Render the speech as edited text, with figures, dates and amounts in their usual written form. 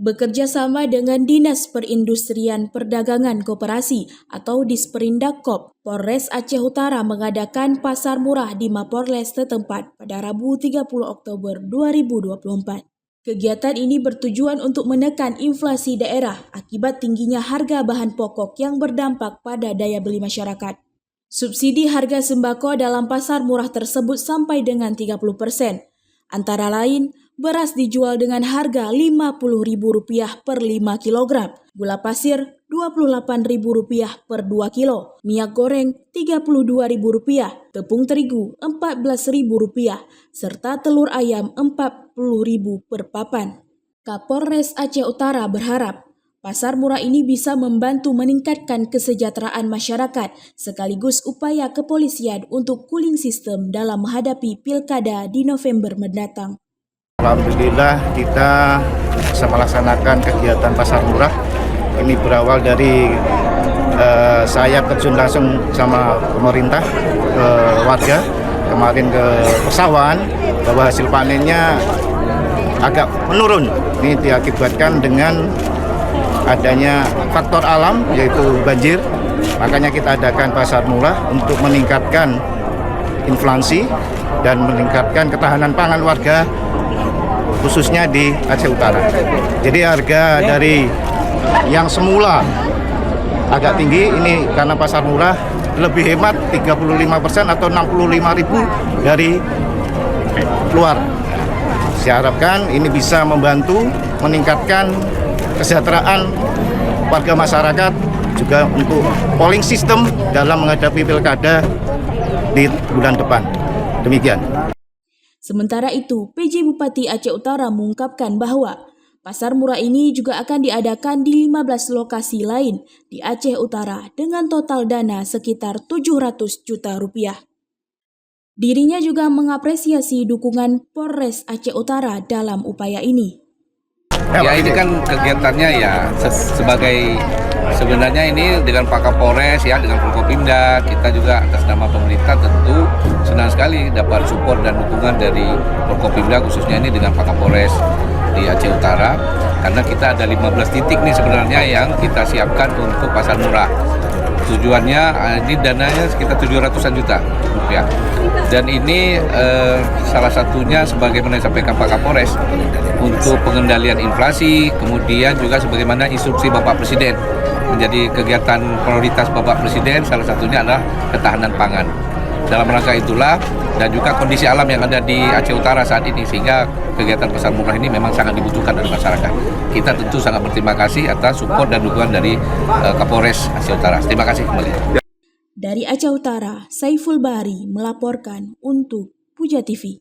bekerja sama dengan Dinas Perindustrian Perdagangan Koperasi atau Disperindak-Kop, Polres Aceh Utara mengadakan pasar murah di Mapolres setempat pada Rabu 30 Oktober 2024. Kegiatan ini bertujuan untuk menekan inflasi daerah akibat tingginya harga bahan pokok yang berdampak pada daya beli masyarakat. Subsidi harga sembako dalam pasar murah tersebut sampai dengan 30%. Antara lain, beras dijual dengan harga Rp50.000 per 5 kg, gula pasir Rp28.000 per 2 kilo, minyak goreng Rp32.000, tepung terigu Rp14.000, serta telur ayam Rp40.000 per papan. Kapolres Aceh Utara berharap pasar murah ini bisa membantu meningkatkan kesejahteraan masyarakat sekaligus upaya kepolisian untuk cooling system dalam menghadapi pilkada di November mendatang. Alhamdulillah kita bisa melaksanakan kegiatan pasar murah. Ini berawal dari saya terjun langsung sama pemerintah ke warga kemarin ke persawahan bahwa hasil panennya agak menurun. Ini diakibatkan dengan adanya faktor alam yaitu banjir. Makanya kita adakan pasar murah untuk meningkatkan inflasi dan meningkatkan ketahanan pangan warga khususnya di Aceh Utara. Jadi harga dari yang semula agak tinggi ini karena pasar murah lebih hemat 35% atau 65.000 dari luar. Saya harapkan ini bisa membantu meningkatkan kesejahteraan warga masyarakat juga untuk polling system dalam menghadapi pilkada di bulan depan. Demikian. Sementara itu, PJ Bupati Aceh Utara mengungkapkan bahwa pasar murah ini juga akan diadakan di 15 lokasi lain di Aceh Utara dengan total dana sekitar Rp700 juta. Dirinya juga mengapresiasi dukungan Polres Aceh Utara dalam upaya ini. Ya ini kan kegiatannya ya sebagai sebenarnya ini dengan Pak Kapolres ya dengan Forkopimda, kita juga atas nama pemerintah tentu senang sekali dapat support dan dukungan dari Forkopimda khususnya ini dengan Pak Kapolres di Aceh Utara karena kita ada 15 titik nih sebenarnya yang kita siapkan untuk pasar murah. Tujuannya ini dananya sekitar 700-an juta rupiah. Dan ini salah satunya sebagaimana disampaikan Pak Kapolres untuk pengendalian inflasi, kemudian juga sebagaimana instruksi Bapak Presiden menjadi kegiatan prioritas Bapak Presiden, salah satunya adalah ketahanan pangan. Dalam rangka itulah dan juga kondisi alam yang ada di Aceh Utara saat ini sehingga kegiatan pasar murah ini memang sangat dibutuhkan oleh masyarakat. Kita tentu sangat berterima kasih atas support dan dukungan dari Kapolres Aceh Utara. Terima kasih kembali. Dari Aceh Utara, Saiful Bahri melaporkan untuk Puja TV.